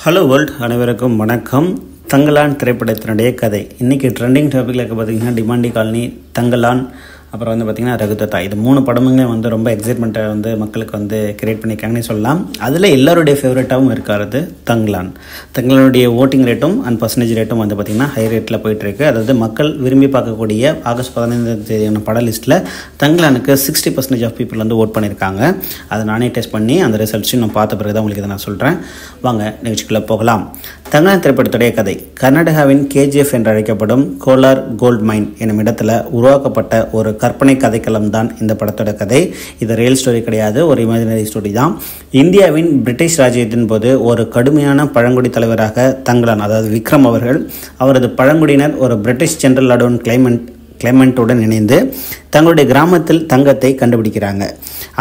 Hello world, அனைவருக்கும் வணக்கம். தங்கலான் திரைப்படத்தினுடைய கதை இன்றைக்கி ட்ரெண்டிங் டாப்பிக்கில் இருக்க பார்த்திங்கன்னா டிமாண்டி காலனி, தங்கலான், அப்புறம் வந்து பார்த்திங்கன்னா ரகுதத்தா. இது 3 படமுமே வந்து ரொம்ப எக்ஸைட்மெண்ட்டை வந்து மக்களுக்கு வந்து கிரியேட் பண்ணியிருக்காங்கன்னு சொல்லலாம். அதில் எல்லாருடைய ஃபேவரட்டாகவும் இருக்கிறது தங்கலான். தங்கலானுடைய ஓட்டிங் ரேட்டும் அண்ட் பர்சன்டேஜ் ரேட்டும் வந்து பார்த்திங்கன்னா ஹை ரேட்டில் போயிட்டுருக்கு. அதாவது மக்கள் விரும்பி பார்க்கக்கூடிய ஆகஸ்ட் 15ஆம் தேதியான பட லிஸ்ட்டில் தங்கலானுக்கு 60% ஆஃப் பீப்புள் வந்து ஓட் பண்ணியிருக்காங்க. அதை நானே டெஸ்ட் பண்ணி அந்த ரிசல்ட்ஸையும் நான் பார்த்த பிறகு தான் உங்களுக்கு இதை நான் சொல்கிறேன். வாங்க நிகழ்ச்சிக்குள்ளே போகலாம். தங்கலான் திரைப்படத்துடைய கதை கர்நாடகாவின் KGF என்று அழைக்கப்படும் கோலார் கோல்ட் மைன் என்னும் இடத்துல உருவாக்கப்பட்ட ஒரு கற்பனை கதைக்களம் தான் இந்த படத்தோட கதை. இது ரியல் ஸ்டோரி கிடையாது, ஒரு இமேஜினரி ஸ்டோரி தான். இந்தியாவின் பிரிட்டிஷ் ராஜ்யத்தின் போது ஒரு கடுமையான பழங்குடி தலைவராக தங்கலான், அதாவது விக்ரம் அவர்கள், அவரது பழங்குடியினர் ஒரு பிரிட்டிஷ் ஜெனரல் லார்ட் கிளைமெண்ட்டுடன் இணைந்து தங்களுடைய கிராமத்தில் தங்கத்தை கண்டுபிடிக்கிறாங்க.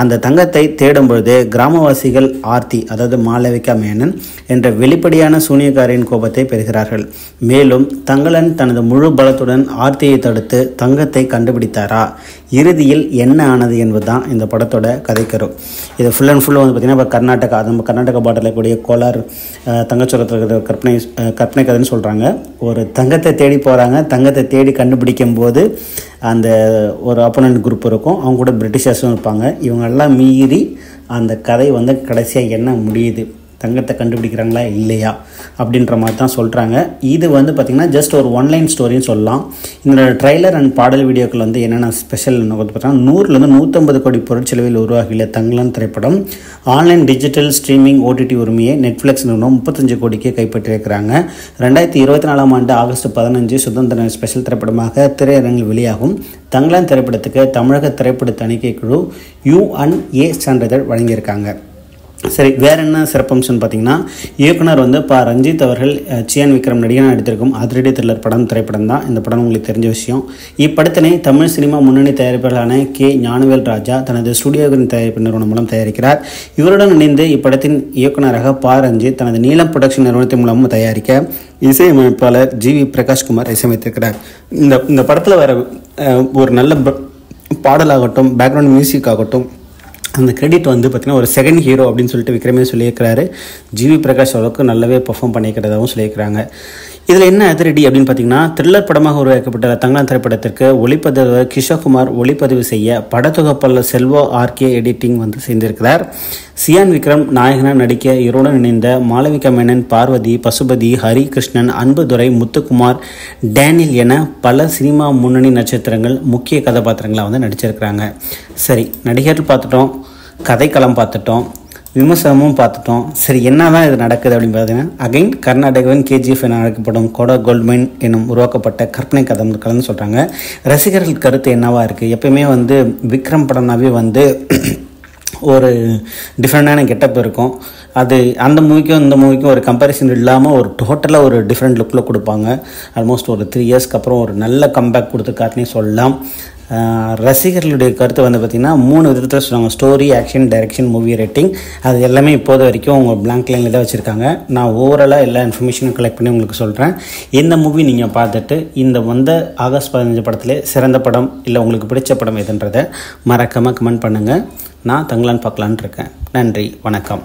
அந்த தங்கத்தை தேடும் பொழுது கிராமவாசிகள் ஆர்த்தி, அதாவது மாளவிகா மேனன் என்ற வெளிப்படையான சூனியக்காரின் கோபத்தை பெறுகிறார்கள். மேலும் தங்கலன் தனது முழு பலத்துடன் ஆர்த்தியை தடுத்து தங்கத்தை கண்டுபிடித்தாரா, இறுதியில் என்ன ஆனது என்பதுதான் இந்த படத்தோட கதைக்கரு. இது ஃபுல் அண்ட் ஃபுல் வந்து பார்த்திங்கன்னா இப்போ கர்நாடகா பார்டரில் கூடிய கோலார் தங்கச்சோரத்தில் கற்பனை கதைன்னு சொல்கிறாங்க. ஒரு தங்கத்தை தேடி போகிறாங்க. தங்கத்தை தேடி கண்டுபிடிக்கும் போது அந்த ஒரு அப்போனன்ட் குரூப் இருக்கும், அவங்க கூட பிரிட்டிஷர்ஸும் இருப்பாங்க. இவங்கெல்லாம் மீறி அந்த கதை வந்து கடைசியாக என்ன முடியுது, தங்கத்தை கண்டுபிடிக்கிறாங்களா இல்லையா அப்படின்ற மாதிரி தான் சொல்கிறாங்க. இது வந்து பார்த்திங்கன்னா ஜஸ்ட் ஒரு ஒன்லைன் ஸ்டோரின்னு சொல்லலாம். இந்த ட்ரைலர் அண்ட் பாடல் வீடியோக்கள் வந்து என்னென்ன ஸ்பெஷல் பார்த்தீங்கன்னா 100லேருந்து 150 கோடி பொருட்செலவில் உருவாகிய தங்கலான் திரைப்படம் ஆன்லைன் டிஜிட்டல் ஸ்ட்ரீமிங் OTT உரிமையை நெட்ஃப்ளிக்ஸ் நிறுவனம் 35 கோடிக்கு கைப்பற்றியிருக்கிறாங்க. 2024ஆம் ஆண்டு ஆகஸ்ட் 15 சுதந்திர ஸ்பெஷல் திரைப்படமாக திரையரங்கில் வெளியாகும் தங்கலான் திரைப்படத்துக்கு தமிழக திரைப்பட தணிக்கை குழு UNA சான்றிதழ் வழங்கியிருக்காங்க. சரி, வேறு என்ன சிறப்பம்சம்னு பார்த்தீங்கன்னா, இயக்குனர் வந்து ரஞ்சித் அவர்கள் சியான் விக்ரம் நடிகனாக நடித்திருக்கும் அதிரடி த்ரில்லர் திரைப்படம் தான் இந்த படம். உங்களுக்கு தெரிஞ்ச விஷயம். இப்படத்தினை தமிழ் சினிமா முன்னணி தயாரிப்பாளரான K. ஞானவேல் ராஜா தனது ஸ்டுடியோவின் தயாரிப்பு நிறுவனம் மூலம் தயாரிக்கிறார். இவருடன் இணைந்து இப்படத்தின் இயக்குநராக ரஞ்சித் தனது நீலம் புரொடக்ஷன் நிறுவனத்தின் மூலமும் தயாரிக்க இசையமைப்பாளர் GV பிரகாஷ்குமார் இசையமைத்திருக்கிறார். இந்த படத்தில் வர ஒரு நல்ல பாடலாகட்டும், பேக்ரவுண்ட் மியூசிக் ஆகட்டும், அந்த கிரெடிட் வந்து பார்த்திங்கன்னா ஒரு செகண்ட் ஹீரோ அப்படின்னு சொல்லிட்டு விக்ரமே சொல்லியிருக்கிறாரு. GV பிரகாஷ் அளவுக்கு நல்லாவே பெர்ஃபார்ம் பண்ணியிருக்கிறதாகவும் சொல்லியிருக்கிறாங்க. இதில் என்ன அதிரடி அப்படின்னு பார்த்தீங்கன்னா, த்ரில்லர் படமாக உருவாக்கப்பட்ட தங்கலான் திரைப்படத்திற்கு ஒளிப்பதிவாளர் கிஷோர்குமார் ஒளிப்பதிவு செய்ய படத்தொகுப்பாளர் செல்வா RK எடிட்டிங் வந்து செய்திருக்கிறார். சியான் விக்ரம் நாயகனாக நடிக்க இவருடன் இணைந்த மாளவிகா மேனன், பார்வதி, பசுபதி, ஹரி கிருஷ்ணன், அன்புதுரை, முத்துக்குமார், டேனியல் என பல சினிமா முன்னணி நட்சத்திரங்கள் முக்கிய கதாபாத்திரங்களாக வந்து நடிச்சிருக்கிறாங்க. சரி, நடிகர்கள் பார்த்துட்டோம், கதைக்களம் பார்த்துட்டோம், விமர்சனமும் பார்த்துட்டோம். சரி, என்ன தான் இது நடக்குது அப்படின்னு பார்த்தீங்கன்னா, அகைன் கர்நாடகாவின் KGF என அழைக்கப்படும் கோலார் கோல்ட் மைன் என்னும் உருவாக்கப்பட்ட கற்பனை கதைன்னு சொல்கிறாங்க. ரசிகர்கள் கருத்து என்னவாக இருக்குது? எப்பயுமே வந்து விக்ரம் படம்னாவே வந்து ஒரு டிஃப்ரெண்டான கெட்டப் இருக்கும். அது அந்த மூவிக்கும் இந்த மூவிக்கும் ஒரு கம்பேரிசன் இல்லாமல் ஒரு டோட்டலாக ஒரு டிஃப்ரெண்ட் லுக்கில் கொடுப்பாங்க. ஆல்மோஸ்ட் ஒரு 3 இயர்ஸ்க்கு அப்புறம் ஒரு நல்ல கம்பேக் கொடுத்துருக்காருன்னே சொல்லலாம். ரசிகர்களுடைய கருத்து வந்து பார்த்திங்கன்னா 3 விதத்தில் சொல்லுவாங்க: story, action, direction, movie rating. அது எல்லாமே இப்போது வரைக்கும் அவங்க பிளாங்க் லைனில் தான் வச்சுருக்காங்க. நான் ஓவராலாக எல்லா இன்ஃபர்மேஷனும் கலெக்ட் பண்ணி உங்களுக்கு சொல்கிறேன். இந்த மூவி நீங்கள் பார்த்துட்டு இந்த வந்த ஆகஸ்ட் 15 படத்தில் சிறந்த படம் இல்லை உங்களுக்கு பிடிச்ச படம் எதுன்றதை மறக்காமல் கமெண்ட் பண்ணுங்கள். நான் தங்கலான் பார்க்கலான் இருக்கேன். நன்றி, வணக்கம்.